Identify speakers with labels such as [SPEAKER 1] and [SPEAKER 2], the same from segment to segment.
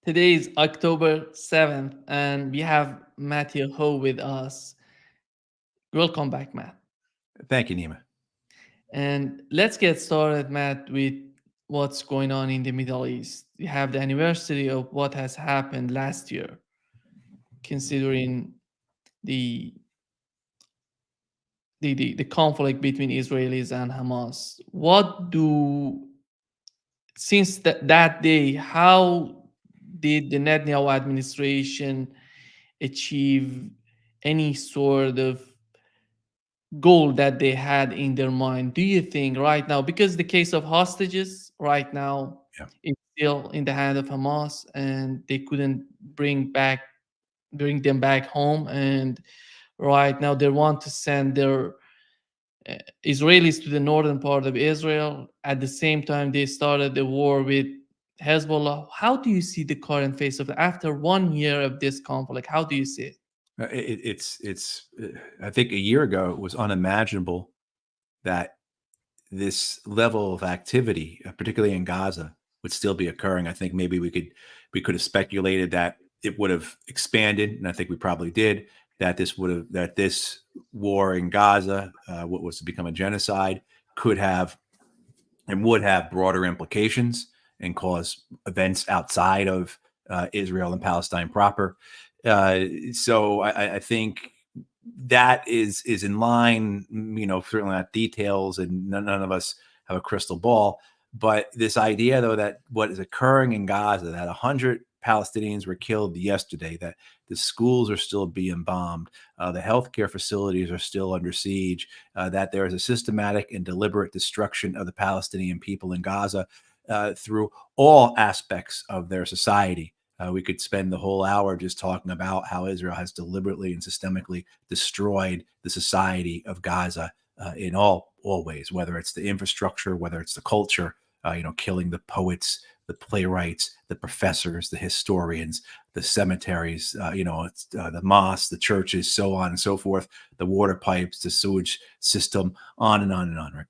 [SPEAKER 1] Today is October 7th, and we have Matthew Ho with us. Welcome back, Matt.
[SPEAKER 2] Thank you, Nima.
[SPEAKER 1] And let's get started, Matt, with what's going on in the Middle East. We have the anniversary of what has happened last year, considering the the conflict between Israelis and Hamas. Since that day, how did the Netanyahu administration achieve any sort of goal that they had in their mind, do you think, right now? Because the case of hostages right now
[SPEAKER 2] Yeah.
[SPEAKER 1] is still in the hand of Hamas, and they couldn't bring them back home. And right now they want to send their Israelis to the northern part of Israel. At the same time, they started the war with Hezbollah. How do you see the current phase of after 1 year of this conflict? How do you see it?
[SPEAKER 2] I think a year ago it was unimaginable that this level of activity, particularly in Gaza, would still be occurring. I think maybe we could have speculated that it would have expanded, and I think we probably did. That this war in Gaza, what was to become a genocide, could have and would have broader implications and cause events outside of Israel and Palestine proper. So I think that is in line. Certainly not details, and none of us have a crystal ball. But this idea, though, that what is occurring in Gaza, that 100 Palestinians were killed yesterday, that the schools are still being bombed, the healthcare facilities are still under siege, that there is a systematic and deliberate destruction of the Palestinian people in Gaza through all aspects of their society. We could spend the whole hour just talking about how Israel has deliberately and systemically destroyed the society of Gaza in all ways, whether it's the infrastructure, whether it's the culture, killing the poets, the playwrights, the professors, the historians, the cemeteries, the mosques, the churches, so on and so forth, the water pipes, the sewage system, on and on and on, right?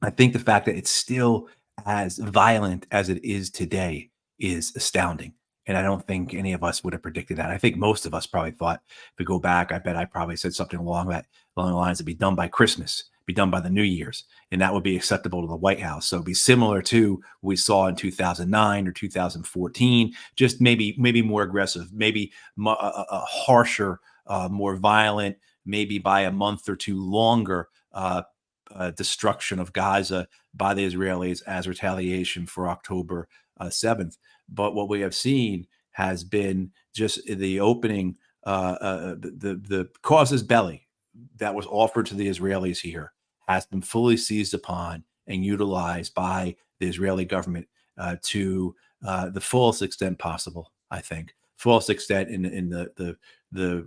[SPEAKER 2] I think the fact that it's still as violent as it is today is astounding. And I don't think any of us would have predicted that. I think most of us probably thought, if we go back, I bet I probably said something along the lines to be done by Christmas, be done by the New Year's, and that would be acceptable to the White House. So it'd be similar to what we saw in 2009 or 2014, just maybe more aggressive, maybe a harsher, more violent, maybe by a month or two longer destruction of Gaza by the Israelis as retaliation for October 7th. But what we have seen has been just the opening, the casus belli that was offered to the Israelis here has been fully seized upon and utilized by the Israeli government to the fullest extent possible. I think fullest extent in the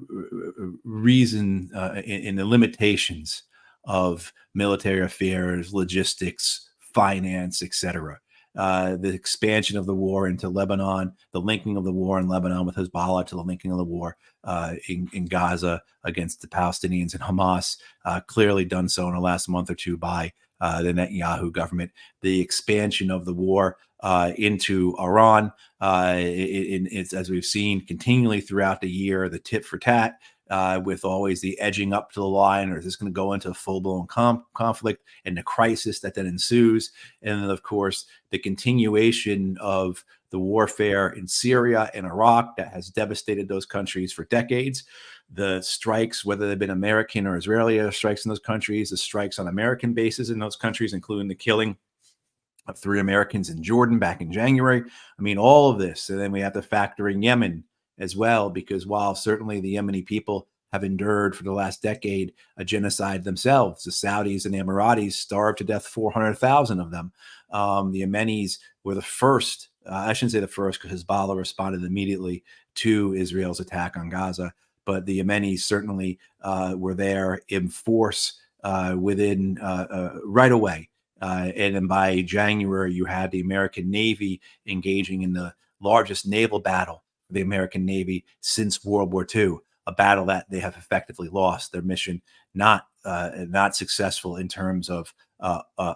[SPEAKER 2] reason in the limitations of military affairs, logistics, finance, etc. The expansion of the war into Lebanon, the linking of the war in Lebanon with Hezbollah, to the linking of the war in Gaza against the Palestinians and Hamas, clearly done so in the last month or two by the Netanyahu government. The expansion of the war into Iran, it's, as we've seen continually throughout the year, the tit for tat, with always the edging up to the line, or is this going to go into a full-blown conflict, and the crisis that then ensues. And then, of course, the continuation of the warfare in Syria and Iraq that has devastated those countries for decades. The strikes, whether they've been American or Israeli strikes in those countries, the strikes on American bases in those countries, including the killing of 3 Americans in Jordan back in January. I mean, all of this. And then we have to factor in Yemen as well, because while certainly the Yemeni people have endured for the last decade a genocide themselves, the Saudis and the Emiratis starved to death 400,000 of them. The Yemenis were the first, I shouldn't say the first, because Hezbollah responded immediately to Israel's attack on Gaza, but the Yemenis certainly were there in force within right away. And then by January, you had the American Navy engaging in the largest naval battle for the American Navy since World War II, a battle that they have effectively lost. Their mission not successful in terms of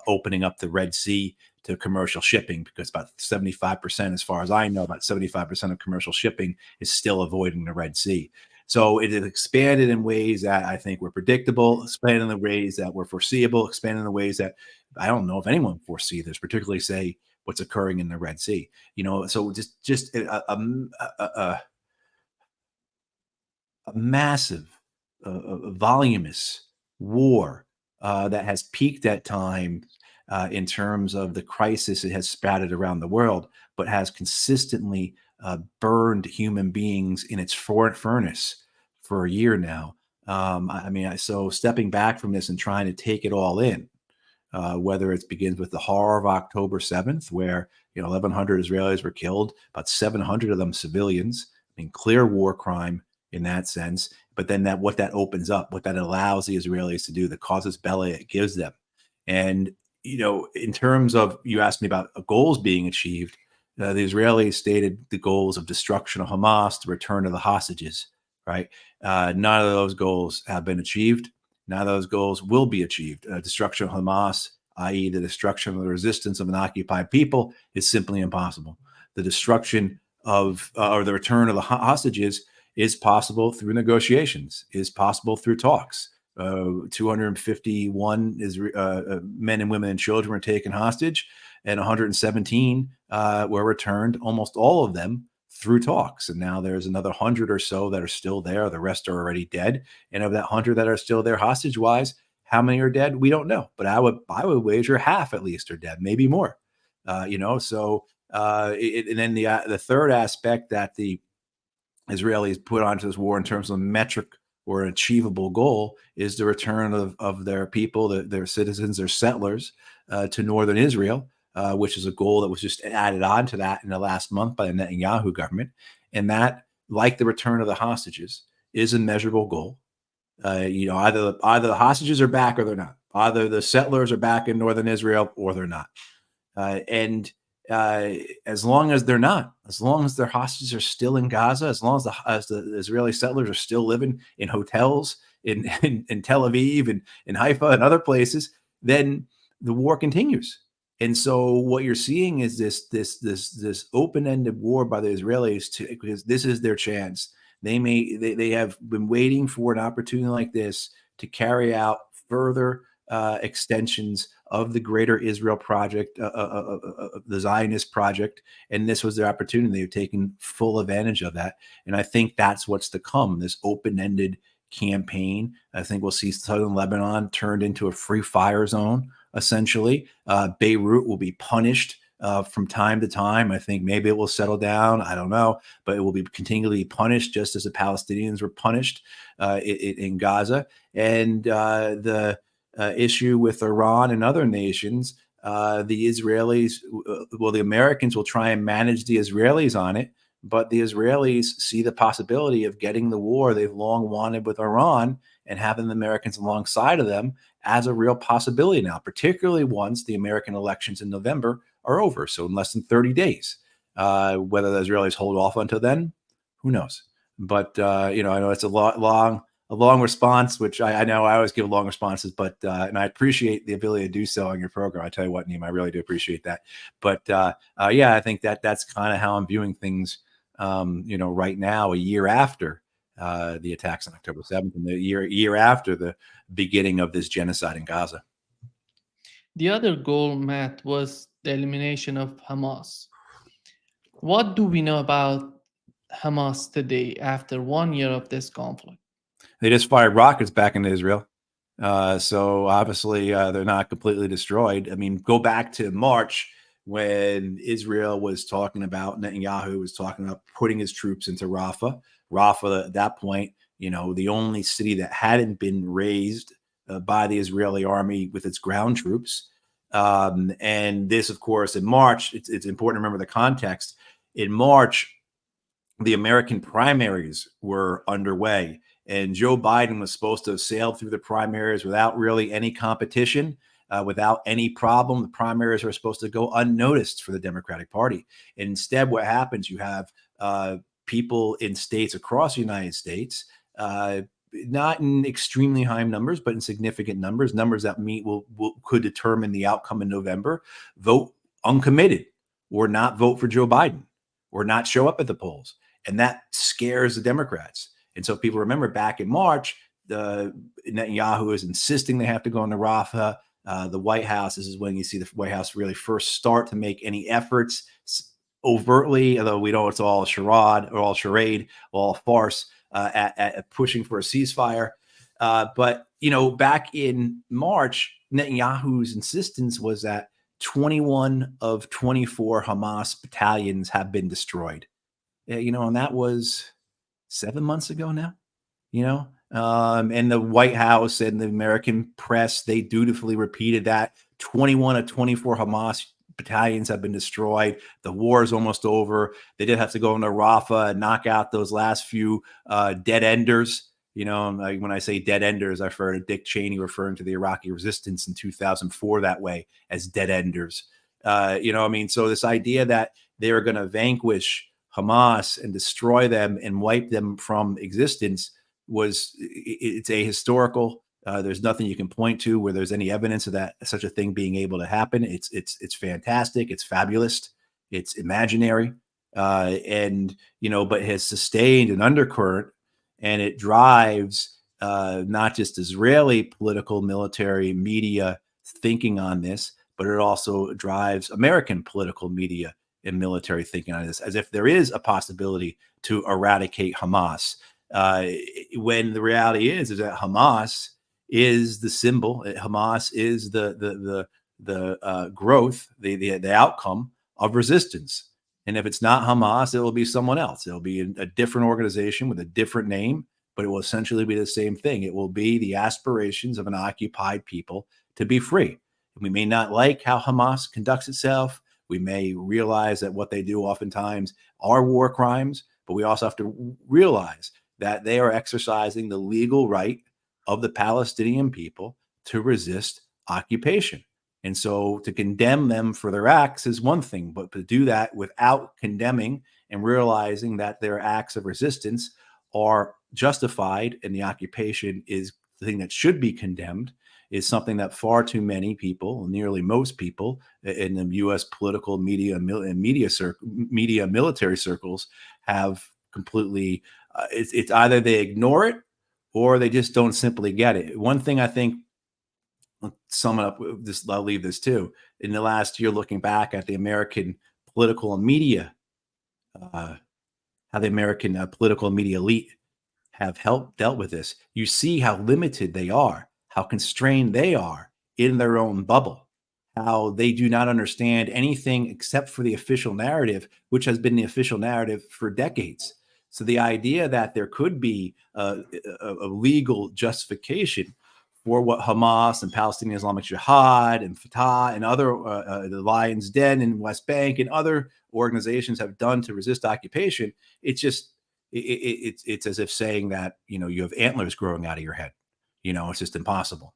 [SPEAKER 2] opening up the Red Sea to commercial shipping, because about 75%, as far as I know, about 75% of commercial shipping is still avoiding the Red Sea. So it has expanded in ways that I think were predictable, expanded in the ways that were foreseeable, expanded in the ways that I don't know if anyone foresee this, particularly say what's occurring in the Red Sea. So just a massive, voluminous war that has peaked at times in terms of the crisis it has sprouted around the world, but has consistently burned human beings in its furnace for a year now. So stepping back from this and trying to take it all in, whether it begins with the horror of October 7th, where 1,100 Israelis were killed, about 700 of them civilians. I mean, clear war crime in that sense. But then what that opens up, what that allows the Israelis to do, the casus belli it gives them. And in terms of, you asked me about goals being achieved, the Israelis stated the goals of destruction of Hamas, the return of the hostages. Right? None of those goals have been achieved. Now those goals will be achieved. Destruction of Hamas, i.e. the destruction of the resistance of an occupied people, is simply impossible. The destruction of or the return of the hostages is possible through negotiations, is possible through talks. 251 men and women and children were taken hostage, and 117 were returned, almost all of them through talks. And now there's another 100 or so that are still there. The rest are already dead. And of that 100 that are still there hostage wise, how many are dead? We don't know. But I would wager half at least are dead, maybe more. And then the third aspect that the Israelis put onto this war in terms of metric or an achievable goal is the return of their people, their citizens, their settlers to northern Israel, which is a goal that was just added on to that in the last month by the Netanyahu government. And that, like the return of the hostages, is a measurable goal. Either the hostages are back or they're not. Either the settlers are back in northern Israel or they're not. As long as they're not, as long as their hostages are still in Gaza, as long as the Israeli settlers are still living in hotels in Tel Aviv and in Haifa and other places, then the war continues. And so what you're seeing is this open-ended war by the Israelis, because this is their chance. They have been waiting for an opportunity like this to carry out further extensions of the greater Israel project, the Zionist project, and this was their opportunity. They've taken full advantage of that, and I think that's what's to come. This open-ended campaign. I think we'll see southern Lebanon turned into a free fire zone. Essentially, Beirut will be punished from time to time. I think maybe it will settle down. I don't know, but it will be continually punished, just as the Palestinians were punished in Gaza. And the issue with Iran and other nations, the Israelis, the Americans will try and manage the Israelis on it, but the Israelis see the possibility of getting the war they've long wanted with Iran and having the Americans alongside of them as a real possibility now, particularly once the American elections in November are over. So in less than 30 days, whether the Israelis hold off until then, who knows? But, I know it's a long response, which I know I always give long responses, but, and I appreciate the ability to do so on your program. I tell you what, Neem, I really do appreciate that. But, I think that's kind of how I'm viewing things, right now, a year after the attacks on October 7th and the year after the beginning of this genocide in Gaza.
[SPEAKER 1] The other goal, Matt, was the elimination of Hamas. What do we know about Hamas today after 1 year of this conflict?
[SPEAKER 2] They just fired rockets back into Israel. So obviously they're not completely destroyed. I mean, go back to March when Israel was talking about, Netanyahu was talking about putting his troops into Rafah. Rafah at that point, the only city that hadn't been razed by the Israeli army with its ground troops. And this, of course, in March, it's important to remember the context. In March, the American primaries were underway, and Joe Biden was supposed to have sailed through the primaries without really any competition, without any problem. The primaries were supposed to go unnoticed for the Democratic Party. And instead, what happens, you have people in states across the United States, not in extremely high numbers, but in significant numbers that could determine the outcome in November, vote uncommitted or not vote for Joe Biden or not show up at the polls. And that scares the Democrats. And so people remember back in March, Netanyahu is insisting they have to go into Rafah. The White House, this is when you see the White House really first start to make any efforts overtly, although we know it's all charade or all charade, all farce, at pushing for a ceasefire. But, back in March, Netanyahu's insistence was that 21 of 24 Hamas battalions have been destroyed. And that was 7 months ago now, and the White House and the American press, they dutifully repeated that 21 of 24 Hamas battalions have been destroyed. The war is almost over. They did have to go into Rafah and knock out those last few dead enders. Like when I say dead enders, I've heard of Dick Cheney referring to the Iraqi resistance in 2004 that way as dead enders. So this idea that they are going to vanquish Hamas and destroy them and wipe them from existence it's ahistorical. There's nothing you can point to where there's any evidence of that, such a thing being able to happen. It's fantastic. It's fabulous. It's imaginary. But it has sustained an undercurrent, and it drives not just Israeli political, military, media thinking on this, but it also drives American political, media, and military thinking on this, as if there is a possibility to eradicate Hamas. When the reality is that Hamas is the symbol. Hamas is the growth, the outcome of resistance. And if it's not Hamas, it will be someone else. It'll be a different organization with a different name, but it will essentially be the same thing. It will be the aspirations of an occupied people to be free. We may not like how Hamas conducts itself. We may realize that what they do oftentimes are war crimes, but we also have to realize that they are exercising the legal right of the Palestinian people to resist occupation. And so to condemn them for their acts is one thing, but to do that without condemning and realizing that their acts of resistance are justified and the occupation is the thing that should be condemned is something that far too many people, nearly most people in the U.S. political media and media military circles have completely, it's either they ignore it or they just don't simply get it. One thing I think, I'll sum it up, I'll leave this too. In the last year, looking back at the American political and media, how the American political and media elite have dealt with this, you see how limited they are, how constrained they are in their own bubble, how they do not understand anything except for the official narrative, which has been the official narrative for decades. So the idea that there could be a legal justification for what Hamas and Palestinian Islamic Jihad and Fatah and other the Lion's Den in West Bank and other organizations have done to resist occupation, it's just it's as if saying that you have antlers growing out of your head. It's just impossible.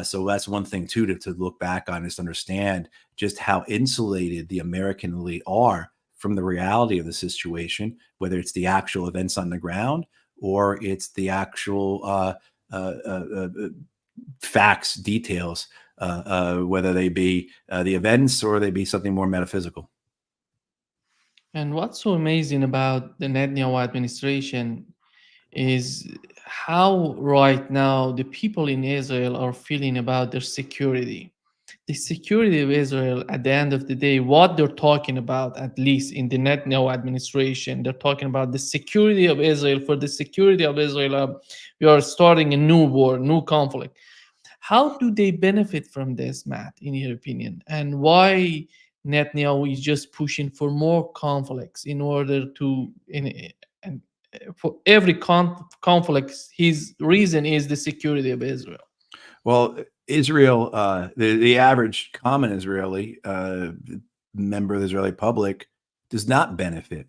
[SPEAKER 2] So that's one thing too to look back on, is to understand just how insulated the American elite are from the reality of the situation, whether it's the actual events on the ground or it's the actual facts, details, whether they be the events or they be something more metaphysical.
[SPEAKER 1] And what's so amazing about the Netanyahu administration is how right now the people in Israel are feeling about their security. The security of Israel, at the end of the day, what they're talking about, at least in the Netanyahu administration, they're talking about the security of Israel. For the security of Israel, we are starting a new war, new conflict. How do they benefit from this, Matt, in your opinion? And why Netanyahu is just pushing for more conflicts in order to, and for every conflict, his reason is the security of Israel.
[SPEAKER 2] Well, Israel, the average common Israeli member of the Israeli public does not benefit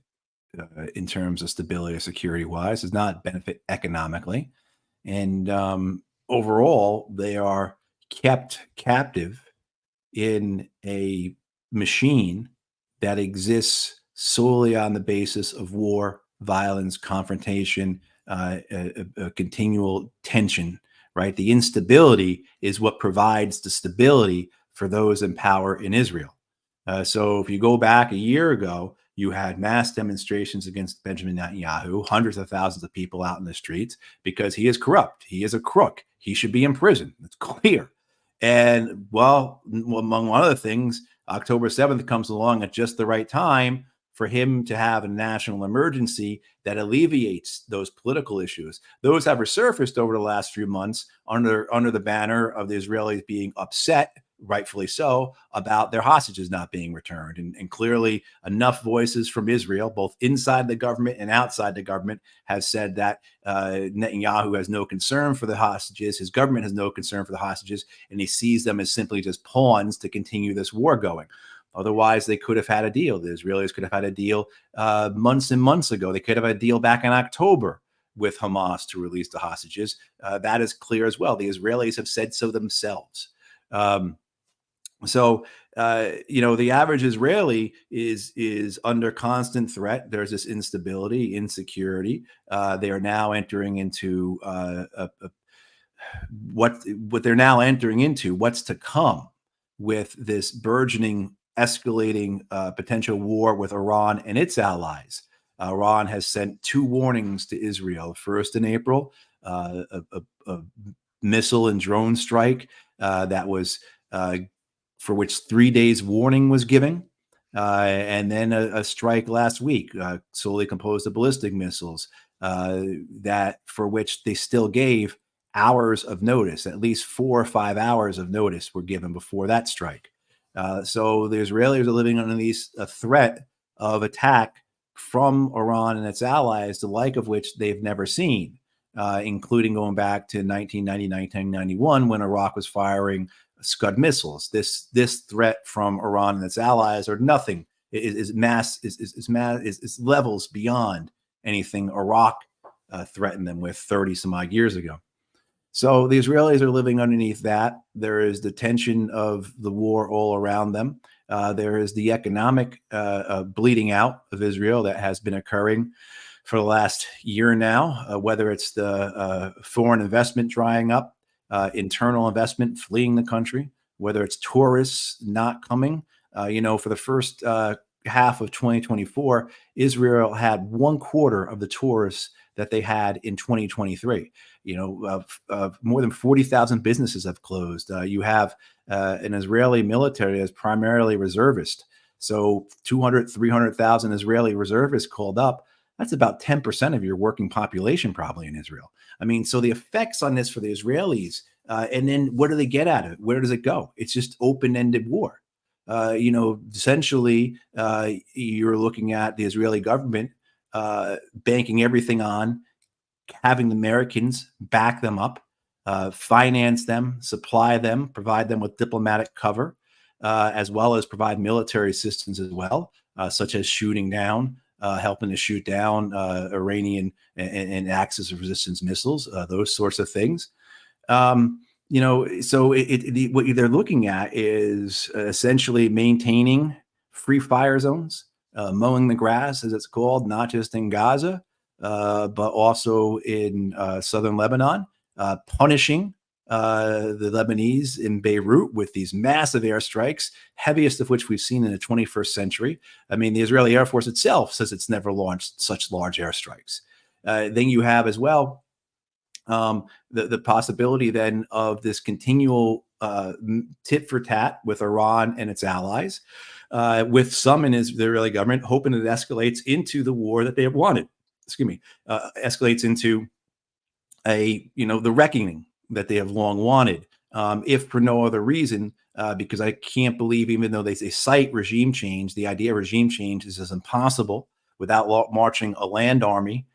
[SPEAKER 2] in terms of stability or security wise, does not benefit economically. And overall, they are kept captive in a machine that exists solely on the basis of war, violence, confrontation, a continual tension, right? The instability is what provides the stability for those in power in Israel. So if you go back a year ago, you had mass demonstrations against Benjamin Netanyahu, hundreds of thousands of people out in the streets because he is corrupt. He is a crook. He should be in prison. It's clear. And well, among one of the things, October 7th comes along at just the right time for him to have a national emergency that alleviates those political issues. Those have resurfaced over the last few months under the banner of the Israelis being upset, rightfully so, about their hostages not being returned. And clearly enough voices from Israel, both inside the government and outside the government, have said that Netanyahu has no concern for the hostages. His government has no concern for the hostages, and he sees them as simply just pawns to continue this war going. Otherwise, they could have had a deal. The Israelis could have had a deal months and months ago. They could have had a deal back in October with Hamas to release the hostages. That is clear as well. The Israelis have said so themselves. So the average Israeli is under constant threat. There's this instability, insecurity. They are now entering into what they're now entering into. What's to come with this burgeoning, escalating potential war with Iran and its allies. Iran has sent 2 warnings to Israel. First in April, a missile and drone strike that was for which 3 days warning was given. And then a strike last week, solely composed of ballistic missiles, that for which they still gave hours of notice. At least 4 or 5 hours of notice were given before that strike. So the Israelis are living under a threat of attack from Iran and its allies, the like of which they've never seen, including going back to 1990, 1991, when Iraq was firing Scud missiles. This threat from Iran and its allies are nothing. Is levels beyond anything Iraq threatened them with 30 some odd years ago. So the Israelis are living underneath that. There is the tension of the war all around them. There is the economic bleeding out of Israel that has been occurring for the last year now, whether it's the foreign investment drying up, internal investment fleeing the country, whether it's tourists not coming. For the first half of 2024, Israel had 1/4 of the tourists that they had in 2023. More than 40,000 businesses have closed. You have an Israeli military that's primarily reservist. So 200, 300,000 Israeli reservists called up. That's about 10% of your working population probably in Israel. I mean, so the effects on this for the Israelis, and then what do they get out of it? Where does it go? It's just open-ended war. Essentially, you're looking at the Israeli government banking everything on having the Americans back them up, finance them, supply them, provide them with diplomatic cover, as well as provide military assistance as well, such as shooting down, helping to shoot down Iranian and axis of resistance missiles, those sorts of things. So what they're looking at is essentially maintaining free fire zones, mowing the grass, as it's called, not just in Gaza, but also in southern Lebanon, punishing the Lebanese in Beirut with these massive airstrikes, heaviest of which we've seen in the 21st century. I mean, the Israeli Air Force itself says it's never launched such large airstrikes. Then you have as well the possibility then of this continual tit for tat with Iran and its allies, with some in the Israeli government hoping that it escalates into the war that they have wanted. Escalates into the reckoning that they have long wanted, if for no other reason, because I can't believe, even though they cite regime change, the idea of regime change is as impossible without marching a land army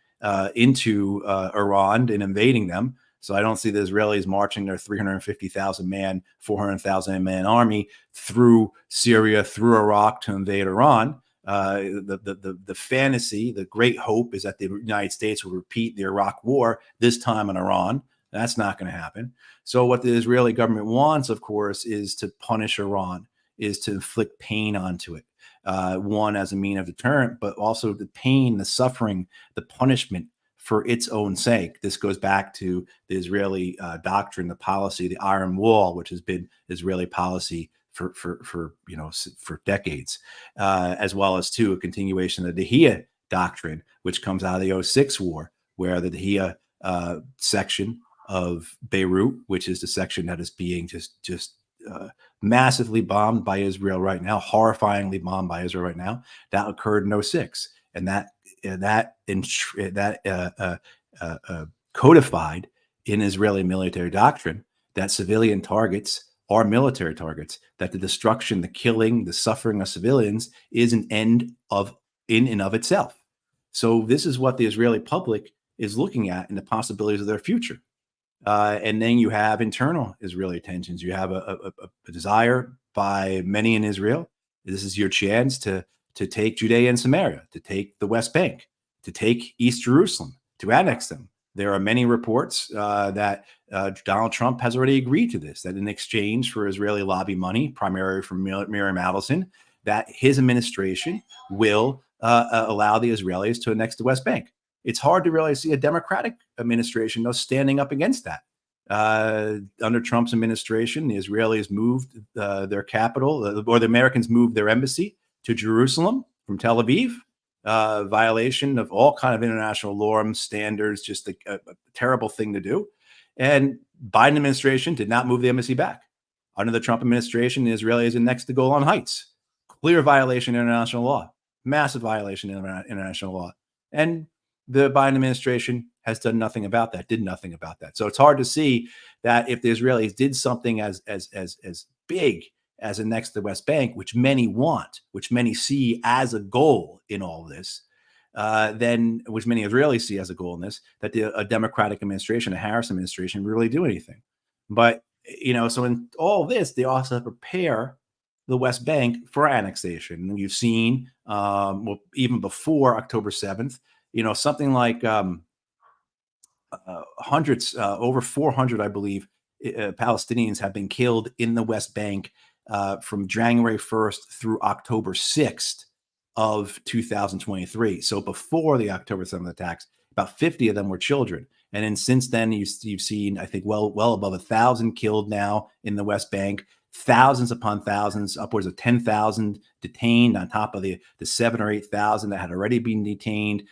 [SPEAKER 2] into Iran and invading them. So I don't see the Israelis marching their 350,000 man, 400,000 man army through Syria, through Iraq to invade Iran. The fantasy, the great hope is that the United States will repeat the Iraq war, this time in Iran. That's not going to happen. So what the Israeli government wants, of course, is to punish Iran, is to inflict pain onto it. One, as a mean of deterrent, but also the pain, the suffering, the punishment for its own sake. This goes back to the Israeli doctrine, the policy, the Iron Wall, which has been Israeli policy for decades, as well as a continuation of the Dahia doctrine, which comes out of the '06 war, where the Dahia section of Beirut, which is the section that is being just massively bombed by Israel right now, horrifyingly bombed by Israel right now, that occurred in '06, and that codified in Israeli military doctrine that civilian targets are military targets, that the destruction, the killing, the suffering of civilians is an end in and of itself. So this is what the Israeli public is looking at and the possibilities of their future. And then you have internal Israeli tensions. You have a desire by many in Israel. This is your chance to take Judea and Samaria, to take the West Bank, to take East Jerusalem, to annex them. There are many reports that Donald Trump has already agreed to this, that in exchange for Israeli lobby money, primarily from Miriam Adelson, that his administration will allow the Israelis to annex the West Bank. It's hard to really see a Democratic administration standing up against that. Under Trump's administration, the Israelis moved their capital, or the Americans moved their embassy to Jerusalem from Tel Aviv, violation of all kind of international norms, standards, just a terrible thing to do. And Biden administration did not move the embassy back. Under the Trump administration, the Israelis annexed the Golan Heights. Clear violation of international law, massive violation of international law. And the Biden administration has done nothing about that, did nothing about that. So it's hard to see that if the Israelis did something as big as annex the West Bank, which many want, which many see as a goal in all this, then which many Israelis see as a goal in this, that a Democratic administration, a Harris administration, really do anything. But so in all this, they also prepare the West Bank for annexation. And you've seen, even before October 7th, something like hundreds, over 400, I believe, Palestinians have been killed in the West Bank from January 1st through October 6th of 2023. So before the October 7th attacks, about 50 of them were children. And then since then, you've seen, I think, well above 1,000 killed now in the West Bank, thousands upon thousands, upwards of 10,000 detained on top of the 7,000 or 8,000 that had already been detained.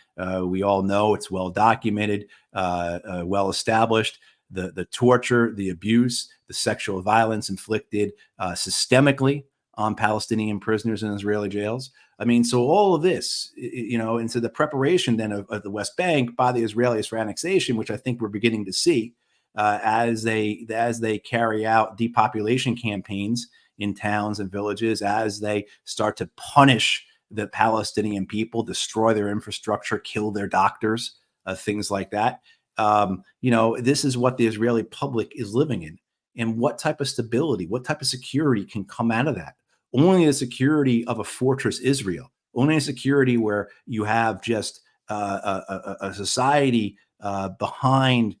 [SPEAKER 2] We all know it's well documented, well established. The torture, the abuse, the sexual violence inflicted systemically on Palestinian prisoners in Israeli jails. I mean, so all of this, and so the preparation then of the West Bank by the Israelis for annexation, which I think we're beginning to see as they carry out depopulation campaigns in towns and villages, as they start to punish the Palestinian people, destroy their infrastructure, kill their doctors, things like that. This is what the Israeli public is living in. And what type of stability, what type of security can come out of that? Only the security of a fortress Israel, only a security where you have just a society behind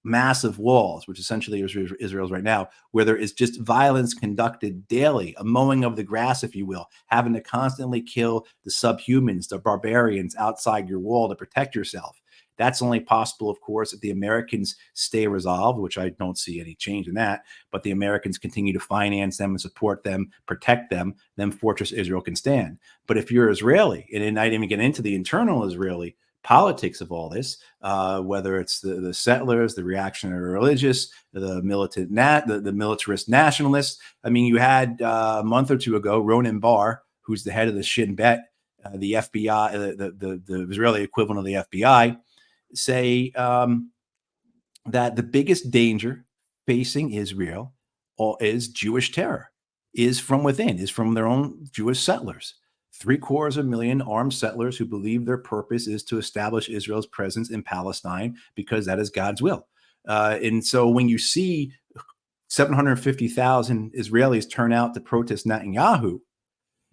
[SPEAKER 2] massive walls, which essentially is Israel's right now, where there is just violence conducted daily, a mowing of the grass, if you will, having to constantly kill the subhumans, the barbarians outside your wall to protect yourself. That's only possible, of course, if the Americans stay resolved, which I don't see any change in that, but the Americans continue to finance them and support them, protect them, then Fortress Israel can stand. But if you're Israeli, and I didn't even get into the internal Israeli politics of all this, whether it's the settlers, the reactionary religious, the militant, the militarist nationalists. I mean, you had a month or two ago, Ronan Bar, who's the head of the Shin Bet, the FBI, the Israeli equivalent of the FBI, say that the biggest danger facing Israel is Jewish terror, is from within, is from their own Jewish settlers. 750,000 armed settlers who believe their purpose is to establish Israel's presence in Palestine because that is God's will. And so when you see 750,000 Israelis turn out to protest Netanyahu,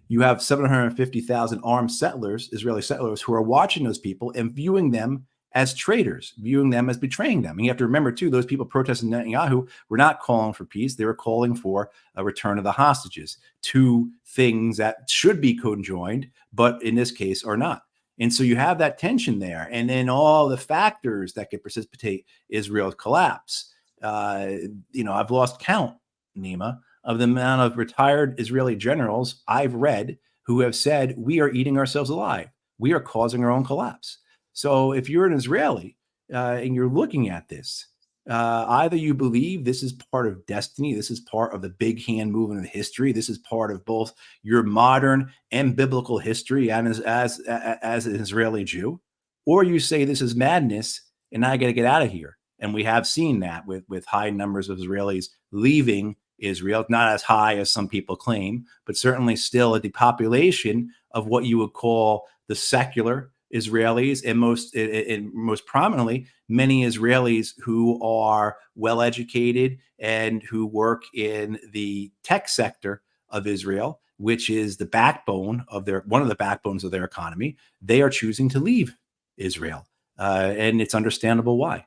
[SPEAKER 2] you have 750,000 armed settlers, Israeli settlers, who are watching those people and viewing them as traitors, viewing them as betraying them. And you have to remember, too, those people protesting Netanyahu were not calling for peace. They were calling for a return of the hostages, two things that should be conjoined, but in this case are not. And so you have that tension there. And then all the factors that could precipitate Israel's collapse. I've lost count, Nima, of the amount of retired Israeli generals I've read who have said, we are eating ourselves alive. We are causing our own collapse. So if you're an Israeli and you're looking at this, either you believe this is part of destiny, this is part of the big hand movement of history, this is part of both your modern and biblical history, and as an Israeli Jew, or you say this is madness and I got to get out of here. And we have seen that with high numbers of Israelis leaving Israel, not as high as some people claim, but certainly still a depopulation of what you would call the secular Israelis, and most prominently, many Israelis who are well educated and who work in the tech sector of Israel, which is the backbone of one of the backbones of their economy. They are choosing to leave Israel, and it's understandable why.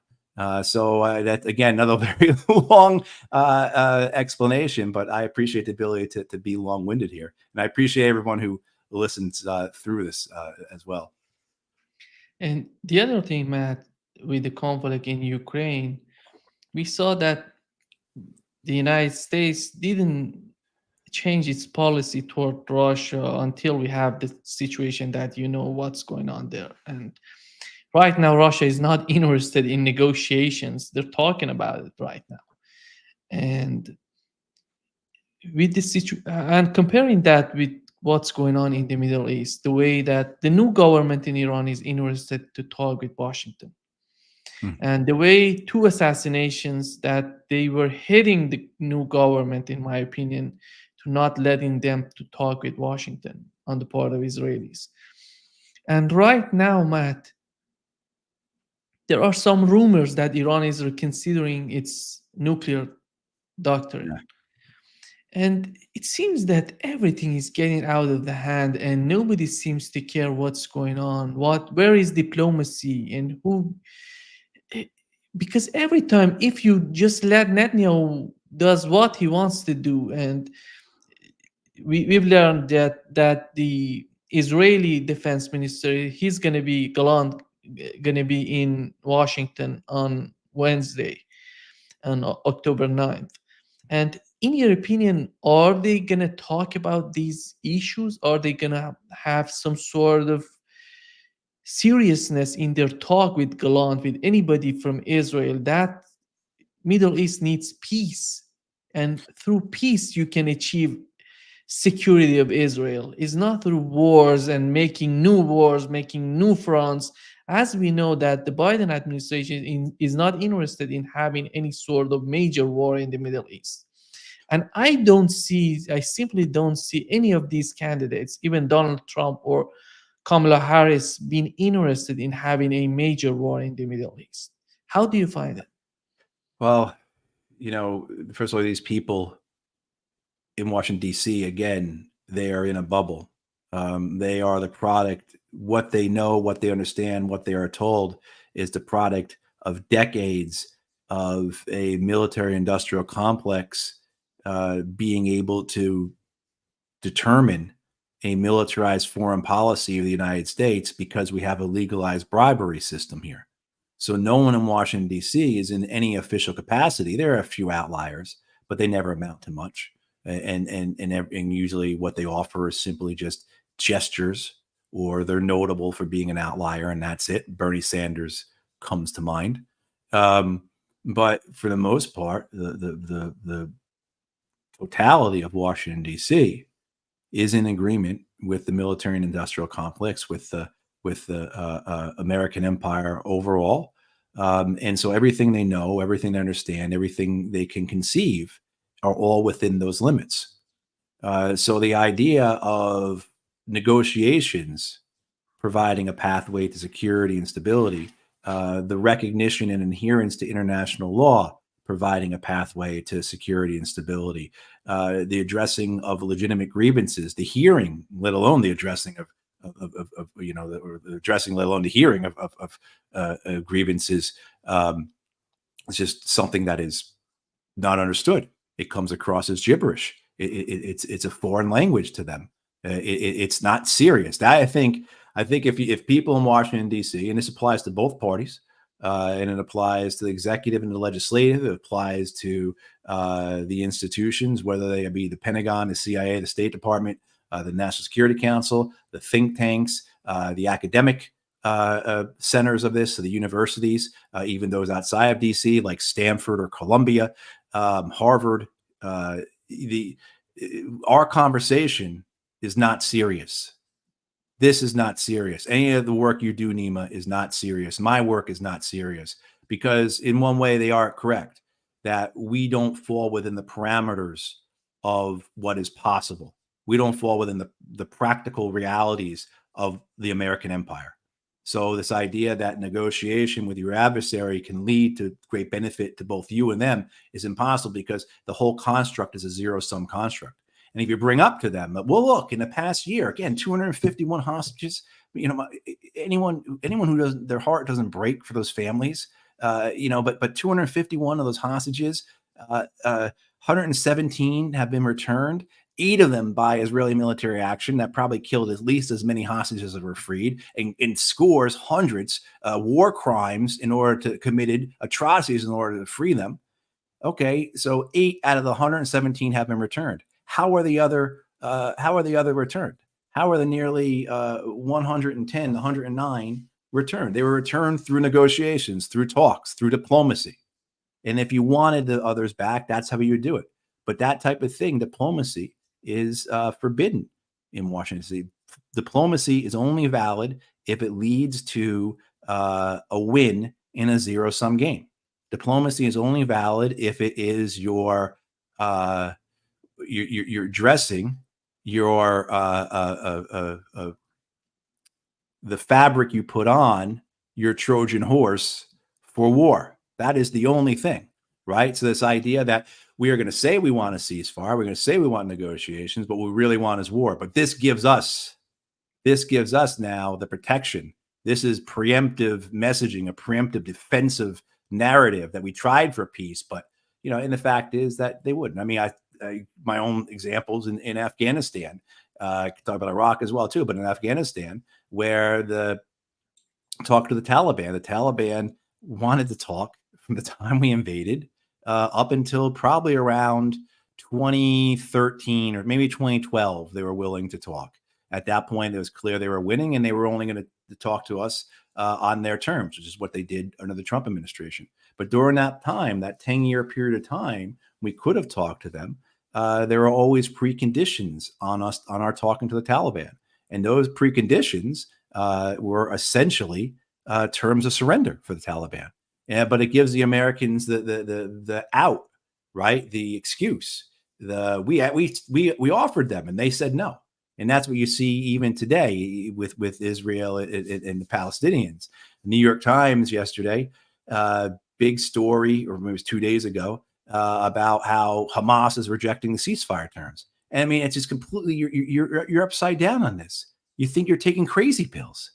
[SPEAKER 2] So that, again, another very long explanation, but I appreciate the ability to be long-winded here, and I appreciate everyone who listens through this as well.
[SPEAKER 1] And the other thing, Matt, with the conflict in Ukraine, we saw that the United States didn't change its policy toward Russia until we have the situation that you know what's going on there. And right now, Russia is not interested in negotiations. They're talking about it right now. And with this situation, and comparing that with what's going on in the Middle East, the way that the new government in Iran is interested to talk with Washington, and the way two assassinations that they were hitting the new government, in my opinion, to not letting them to talk with Washington on the part of Israelis. And right now, Matt, there are some rumors that Iran is reconsidering its nuclear doctrine.
[SPEAKER 2] Yeah.
[SPEAKER 1] And it seems that everything is getting out of the hand and nobody seems to care what's going on. Where is diplomacy and who? Because every time, if you just let Netanyahu does what he wants to do, and we've learned that the Israeli defense minister, he's going to be Gallant, going to be in Washington on Wednesday, on October 9th. And in your opinion, are they going to talk about these issues? Are they going to have some sort of seriousness in their talk with Gallant, with anybody from Israel? That Middle East needs peace. And through peace, you can achieve security of Israel. It's not through wars and making new wars, making new fronts. As we know that the Biden administration is not interested in having any sort of major war in the Middle East. And I simply don't see any of these candidates, even Donald Trump or Kamala Harris, being interested in having a major war in the Middle East. How do you find it?
[SPEAKER 2] Well, first of all, these people in Washington, D.C., again, they are in a bubble. They are the product, what they know, what they understand, what they are told is the product of decades of a military industrial complex being able to determine a militarized foreign policy of the United States because we have a legalized bribery system here. So no one in Washington, D.C. is in any official capacity. There are a few outliers, but they never amount to much. And usually what they offer is simply just gestures, or they're notable for being an outlier, and that's it. Bernie Sanders comes to mind. But for the most part, the totality of Washington, D.C. is in agreement with the military and industrial complex, with the American empire overall. And so everything they know, everything they understand, everything they can conceive are all within those limits. So the idea of negotiations providing a pathway to security and stability, the recognition and adherence to international law providing a pathway to security and stability, the addressing of legitimate grievances, the hearing, let alone the addressing of the addressing, let alone the hearing of grievances, it's just something that is not understood. It comes across as gibberish. It's a foreign language to them. It's not serious. I think if people in Washington, D.C., and this applies to both parties, and it applies to the executive and the legislative. It applies to the institutions, whether they be the Pentagon, the CIA, the State Department, the National Security Council, the think tanks, the academic centers of this, so the universities, even those outside of DC, like Stanford or Columbia, Harvard. Our conversation is not serious. This is not serious. Any of the work you do, Nima, is not serious. My work is not serious, because in one way they are correct, that we don't fall within the parameters of what is possible. We don't fall within the practical realities of the American empire. So this idea that negotiation with your adversary can lead to great benefit to both you and them is impossible, because the whole construct is a zero-sum construct. And if you bring up to them, well, look, in the past year, again, 251 hostages. Anyone who doesn't, their heart doesn't break for those families. But 251 of those hostages, 117 have been returned. 8 of them by Israeli military action that probably killed at least as many hostages as were freed, and scores, hundreds, war crimes in order to committed atrocities in order to free them. Okay, so 8 out of the 117 have been returned. How are the other returned? How are the nearly 110, 109 returned? They were returned through negotiations, through talks, through diplomacy. And if you wanted the others back, that's how you would do it. But that type of thing, diplomacy, is forbidden in Washington D.C. Diplomacy is only valid if it leads to a win in a zero-sum game. Diplomacy is only valid if it is you're dressing your the fabric you put on your Trojan horse for war. That is the only thing, right? So this idea that we are going to say we want a ceasefire, we're going to say we want negotiations, but what we really want is war. But this gives us now the protection. This is preemptive messaging, a preemptive defensive narrative that we tried for peace, but and the fact is that they wouldn't. I mean, my own examples in Afghanistan. I could talk about Iraq as well too, but in Afghanistan, where talk to the Taliban wanted to talk from the time we invaded up until probably around 2013 or maybe 2012. They were willing to talk. At that point, it was clear they were winning, and they were only going to talk to us on their terms, which is what they did under the Trump administration. But during that time, that 10-year period of time, we could have talked to them. There are always preconditions on our talking to the Taliban. And those preconditions were essentially terms of surrender for the Taliban. But it gives the Americans the out, right? The excuse. We offered them and they said no. And that's what you see even today with Israel and the Palestinians. The New York Times yesterday, big story, or maybe it was 2 days ago, about how Hamas is rejecting the ceasefire terms. And I mean, it's just completely, you're upside down on this. You think you're taking crazy pills.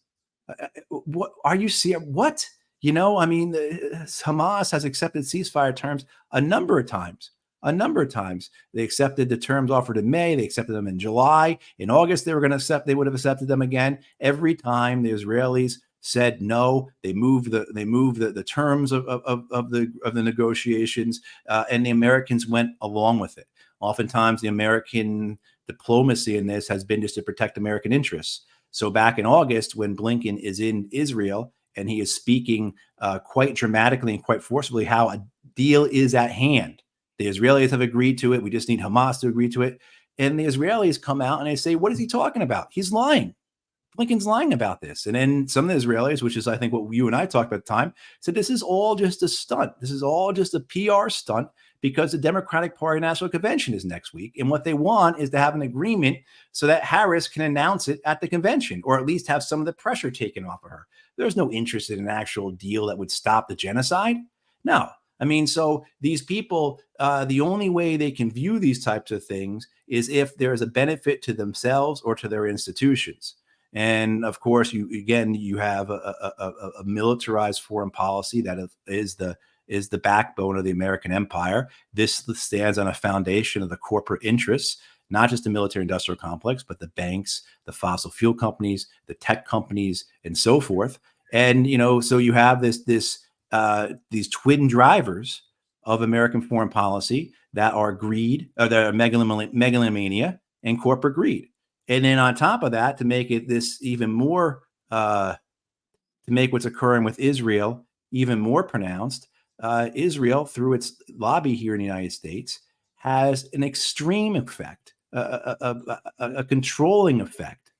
[SPEAKER 2] What are you seeing? What? I mean, Hamas has accepted ceasefire terms a number of times. They accepted the terms offered in May. They accepted them in July. In August, they would have accepted them again. Every time the Israelis said no, they moved the terms of the negotiations, and the Americans went along with it. Oftentimes, the American diplomacy in this has been just to protect American interests. So back in August, when Blinken is in Israel and he is speaking quite dramatically and quite forcibly how a deal is at hand. The Israelis have agreed to it. We just need Hamas to agree to it. And the Israelis come out and they say, what is he talking about? He's lying. Blinken's lying about this. And then some of the Israelis, which is, I think, what you and I talked about at the time, said this is all just a stunt. This is all just a PR stunt because the Democratic Party National Convention is next week. And what they want is to have an agreement so that Harris can announce it at the convention, or at least have some of the pressure taken off of her. There's no interest in an actual deal that would stop the genocide. No. I mean, so these people, the only way they can view these types of things is if there is a benefit to themselves or to their institutions. And of course, you have a militarized foreign policy that is the backbone of the American empire. This stands on a foundation of the corporate interests, not just the military-industrial complex, but the banks, the fossil fuel companies, the tech companies, and so forth. And so you have this these twin drivers of American foreign policy that are greed, or that are megalomania and corporate greed. And then on top of that, to make it this even more, to make what's occurring with Israel even more pronounced, Israel, through its lobby here in the United States, has an extreme effect, a controlling effect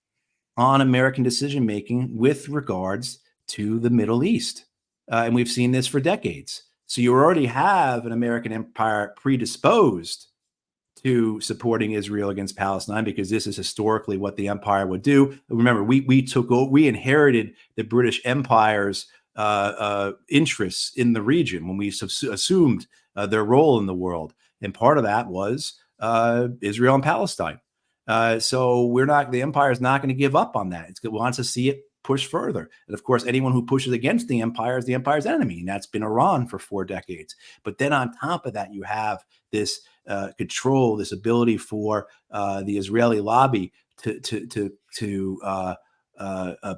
[SPEAKER 2] on American decision making with regards to the Middle East. And we've seen this for decades. So you already have an American empire predisposed to supporting Israel against Palestine, because this is historically what the empire would do. Remember, we inherited the British Empire's interests in the region when we assumed their role in the world, and part of that was Israel and Palestine. So the empire is not going to give up on that. It wants to see it push further. And of course, anyone who pushes against the empire is the empire's enemy. And that's been Iran for 4 decades. But then on top of that, you have this control, this ability for the Israeli lobby to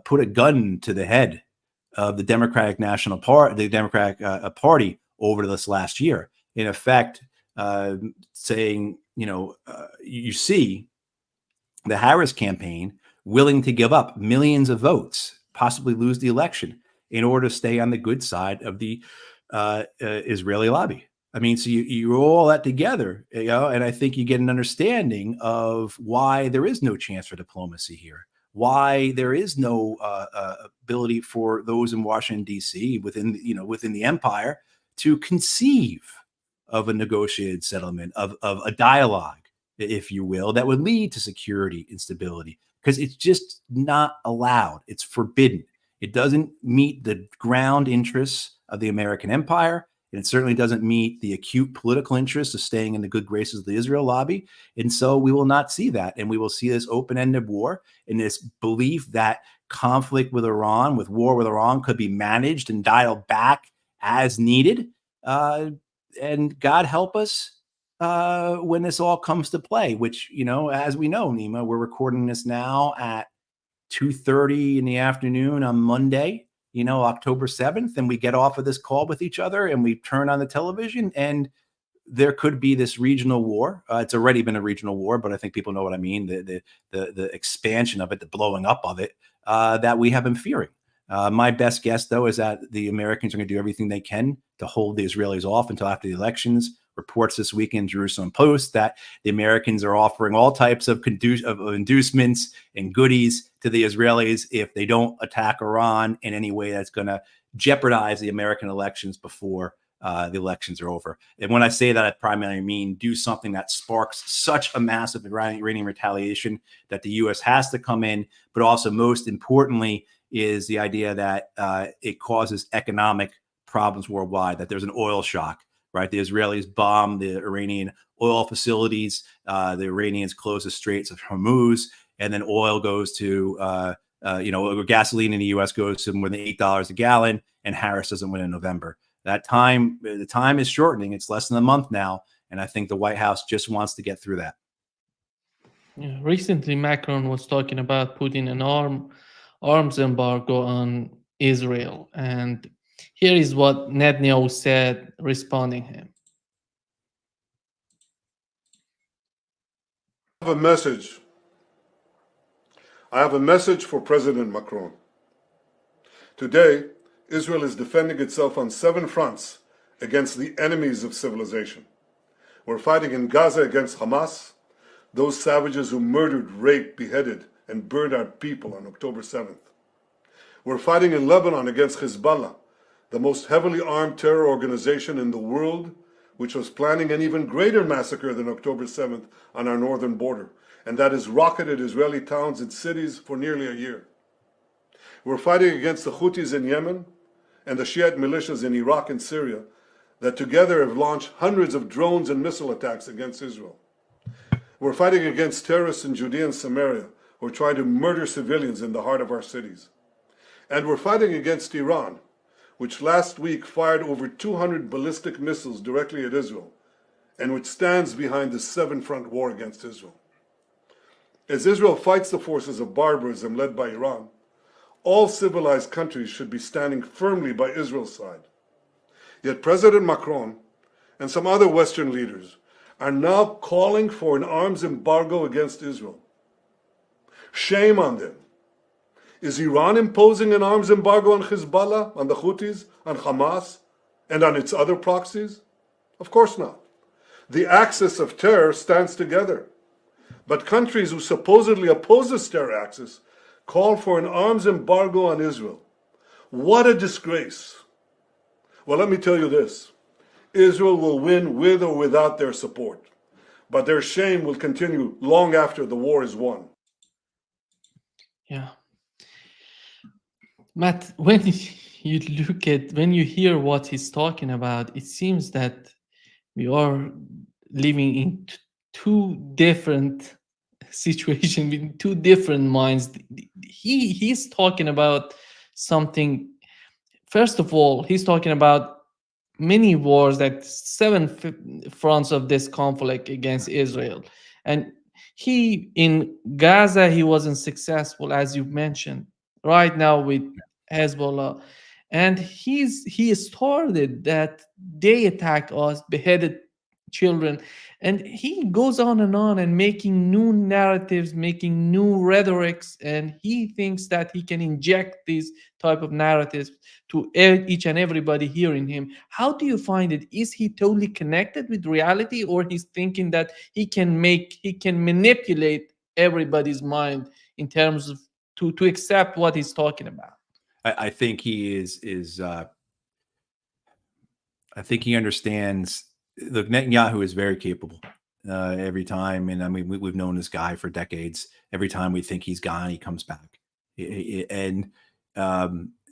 [SPEAKER 2] put a gun to the head of the Democratic National Party, the Democratic Party, over this last year. In effect, saying, you see the Harris campaign willing to give up millions of votes, possibly lose the election, in order to stay on the good side of the Israeli lobby. I mean, so you roll all that together, and I think you get an understanding of why there is no chance for diplomacy here, why there is no ability for those in Washington, D.C., within the empire, to conceive of a negotiated settlement, of a dialogue, if you will, that would lead to security and stability, because it's just not allowed. It's forbidden. It doesn't meet the ground interests of the American empire, and it certainly doesn't meet the acute political interests of staying in the good graces of the Israel lobby. And so we will not see that. And we will see this open-ended war, and this belief that conflict with Iran, with war with Iran, could be managed and dialed back as needed. And God help us when this all comes to play, which, as we know, Nima, we're recording this now at 2:30 in the afternoon on Monday, October 7th, and we get off of this call with each other and we turn on the television, and there could be this regional war. It's already been a regional war, but I think people know what I mean. The expansion of it, the blowing up of it, that we have been fearing. My best guess, though, is that the Americans are going to do everything they can to hold the Israelis off until after the elections. Reports this week in Jerusalem Post that the Americans are offering all types of inducements and goodies to the Israelis if they don't attack Iran in any way that's going to jeopardize the American elections before the elections are over. And when I say that, I primarily mean do something that sparks such a massive Iranian retaliation that the U.S. has to come in, but also most importantly is the idea that it causes economic problems worldwide, that there's an oil shock. Right, the Israelis bomb the Iranian oil facilities. The Iranians close the Straits of Hormuz, and then oil goes to, gasoline in the U.S. goes to more than $8 a gallon, and Harris doesn't win in November. The time is shortening. It's less than a month now, and I think the White House just wants to get through that.
[SPEAKER 1] Yeah, recently, Macron was talking about putting an arms embargo on Israel, and here is what Netanyahu said responding him.
[SPEAKER 3] I have a message for President Macron. Today, Israel is defending itself on 7 fronts against the enemies of civilization. We're fighting in Gaza against Hamas, those savages who murdered, raped, beheaded, and burned our people on October 7th. We're fighting in Lebanon against Hezbollah, the most heavily armed terror organization in the world, which was planning an even greater massacre than October 7th on our northern border, and that has rocketed Israeli towns and cities for nearly a year. We're fighting against the Houthis in Yemen and the Shiite militias in Iraq and Syria that together have launched hundreds of drones and missile attacks against Israel. We're fighting against terrorists in Judea and Samaria who are trying to murder civilians in the heart of our cities. And we're fighting against Iran, which last week fired over 200 ballistic missiles directly at Israel, and which stands behind the 7-front war against Israel. As Israel fights the forces of barbarism led by Iran, all civilized countries should be standing firmly by Israel's side. Yet President Macron and some other Western leaders are now calling for an arms embargo against Israel. Shame on them. Is Iran imposing an arms embargo on Hezbollah, on the Houthis, on Hamas, and on its other proxies? Of course not. The axis of terror stands together. But countries who supposedly oppose this terror axis call for an arms embargo on Israel. What a disgrace. Well, let me tell you this. Israel will win with or without their support. But their shame will continue long after the war is won.
[SPEAKER 1] Yeah. Matt, when when you hear what he's talking about, it seems that we are living in two different situations, with two different minds. He's talking about something. First of all, he's talking about many wars, that seven fronts of this conflict against Israel, and he in Gaza he wasn't successful, as you mentioned. Right now with Hezbollah, and he started that they attack us, beheaded children, and he goes on and making new narratives, making new rhetorics, and he thinks that he can inject these type of narratives to each and everybody hearing him. How do you find it? Is he totally connected with reality, or he's thinking that he can manipulate everybody's mind in terms of to accept what he's talking about?
[SPEAKER 2] I think he is I think he understands. Look, Netanyahu is very capable. Every time, and I mean, we've known this guy for decades. Every time we think he's gone, he comes back. And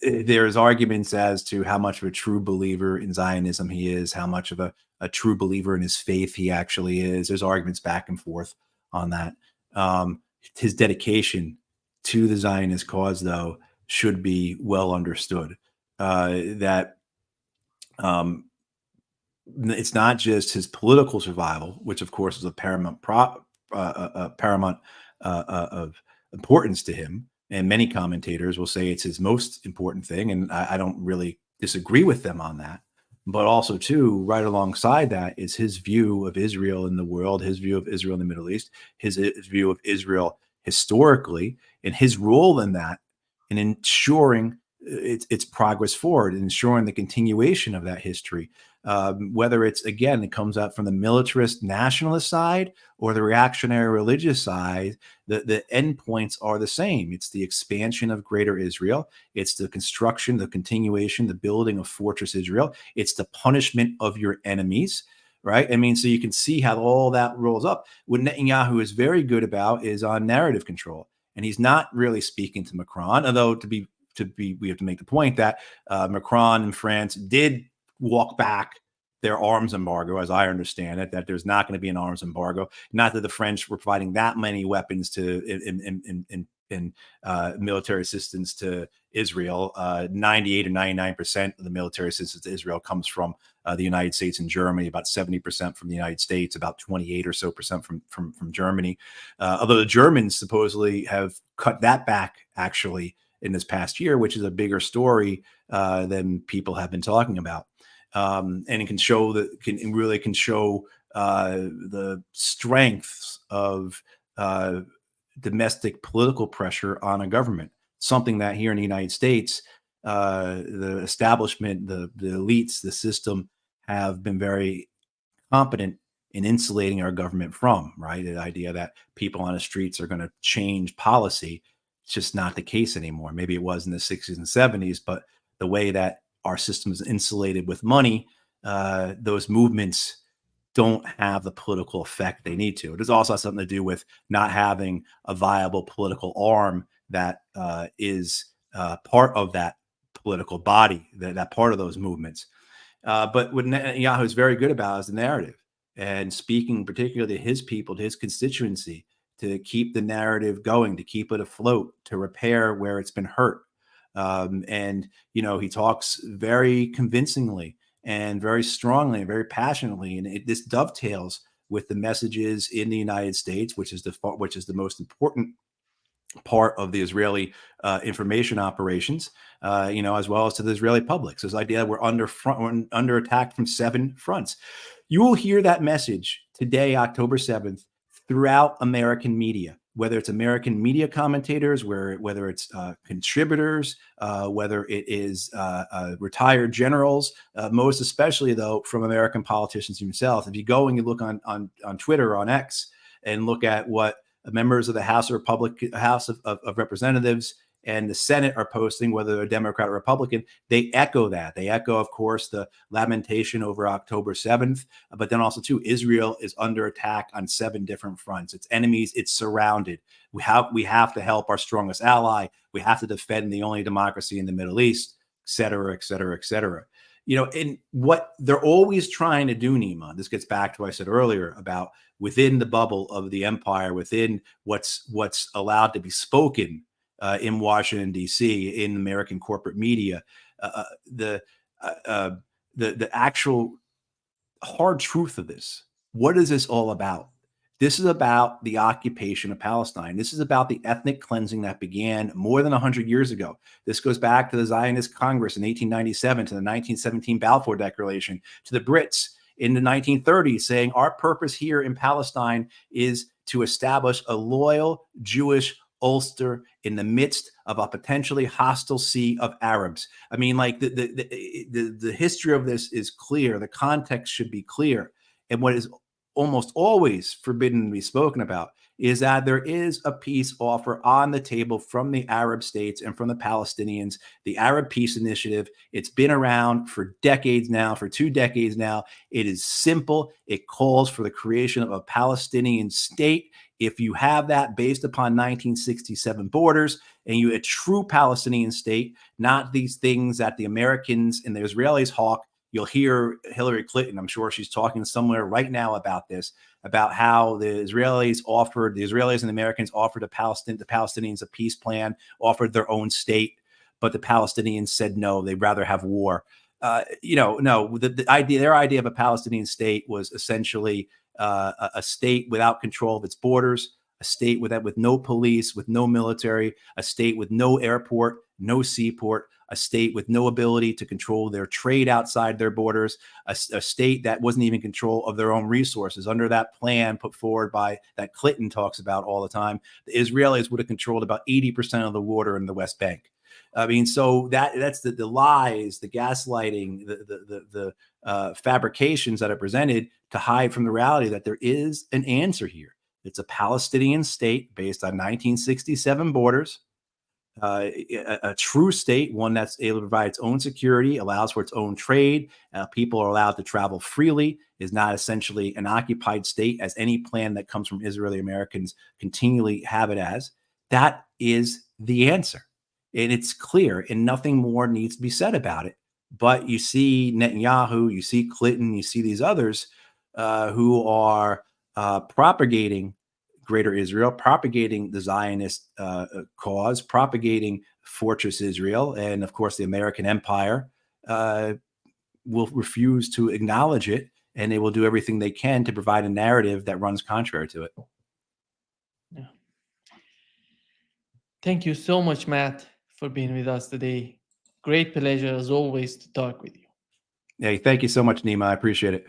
[SPEAKER 2] there's arguments as to how much of a true believer in Zionism he is, how much of a true believer in his faith he actually is. There's arguments back and forth on that. His dedication to the Zionist cause, though, should be well understood. That it's not just his political survival, which of course is a paramount of importance to him. And many commentators will say it's his most important thing. And I don't really disagree with them on that. But also, too, right alongside that is his view of Israel in the world, his view of Israel in the Middle East, his view of Israel historically, and his role in that, in ensuring its progress forward, and ensuring the continuation of that history. Whether it's, again, it comes out from the militarist nationalist side or the reactionary religious side, the endpoints are the same. It's the expansion of greater Israel. It's the construction, the continuation, the building of Fortress Israel. It's the punishment of your enemies, right? I mean, so you can see how all that rolls up. What Netanyahu is very good about is on narrative control. And he's not really speaking to Macron, although we have to make the point that Macron and France did walk back their arms embargo, as I understand it, that there's not going to be an arms embargo. Not that the French were providing that many weapons to in military assistance to Israel. 98 or 99% of the military assistance to Israel comes from the United States and Germany, about 70% from the United States, about 28 or so percent from Germany. Although the Germans supposedly have cut that back actually in this past year, which is a bigger story than people have been talking about. And it can show the strengths of domestic political pressure on a government. Something that here in the United States, the establishment, the elites, the system have been very competent in insulating our government from, right? The idea that people on the streets are going to change policy. It's just not the case anymore. Maybe it was in the 60s and 70s, but the way that our system is insulated with money, those movements don't have the political effect they need to. It also has something to do with not having a viable political arm that is part of that political body, that part of those movements. But what Netanyahu is very good about is the narrative, and speaking particularly to his people, to his constituency, to keep the narrative going, to keep it afloat, to repair where it's been hurt. And, he talks very convincingly and very strongly and very passionately. And this dovetails with the messages in the United States, which is the most important part of the Israeli information operations, as well as to the Israeli public. So this idea we're under attack from 7 fronts. You will hear that message today, October 7th, throughout American media, whether it's American media commentators, whether it's contributors, whether it is retired generals, most especially, though, from American politicians themselves. If you go and you look on Twitter or on X and look at what members of the House of Representatives and the Senate are posting, whether they're Democrat or Republican, they echo that. They echo, of course, the lamentation over October 7th, but then also, too, Israel is under attack on 7 different fronts. Its enemies, it's surrounded. We have to help our strongest ally. We have to defend the only democracy in the Middle East, et cetera, et cetera, et cetera. And what they're always trying to do, Nima, this gets back to what I said earlier about within the bubble of the empire, within what's allowed to be spoken in Washington, D.C., in American corporate media, the actual hard truth of this. What is this all about? This is about the occupation of Palestine. This is about the ethnic cleansing that began more than 100 years ago. This goes back to the Zionist Congress in 1897, to the 1917 Balfour Declaration, to the Brits in the 1930s saying our purpose here in Palestine is to establish a loyal Jewish Ulster in the midst of a potentially hostile sea of Arabs. I mean, like the history of this is clear. The context should be clear. And what is almost always forbidden to be spoken about is that there is a peace offer on the table from the Arab states and from the Palestinians, the Arab Peace Initiative. It's been around for decades now, for 2 decades now. It is simple. It calls for the creation of a Palestinian state. If you have that based upon 1967 borders and you a true Palestinian state, not these things that the Americans and the Israelis hawk. You'll hear Hillary Clinton, I'm sure she's talking somewhere right now about this, about how the Israelis and the Americans offered the Palestinians a peace plan, offered their own state, but the Palestinians said no, they'd rather have war. No, their idea of a Palestinian state was essentially a state without control of its borders, a state with no police, with no military, a state with no airport, no seaport, a state with no ability to control their trade outside their borders, a state that wasn't even in control of their own resources. Under that plan put forward by that Clinton talks about all the time, the Israelis would have controlled about 80% of the water in the West Bank. I mean, so that's the lies, the gaslighting, the fabrications that are presented to hide from the reality that there is an answer here. It's a Palestinian state based on 1967 borders. A true state, one that's able to provide its own security, allows for its own trade. People are allowed to travel freely, is not essentially an occupied state, as any plan that comes from Israeli Americans continually have it as. That is the answer. And it's clear, and nothing more needs to be said about it. But you see Netanyahu, you see Clinton, you see these others who are propagating Greater Israel, propagating the Zionist cause, propagating Fortress Israel, and of course the American empire will refuse to acknowledge it, and they will do everything they can to provide a narrative that runs contrary to it.
[SPEAKER 1] Yeah. Thank you so much, Matt, for being with us today. Great pleasure, as always, to talk with you.
[SPEAKER 2] Hey, thank you so much, Nima. I appreciate it.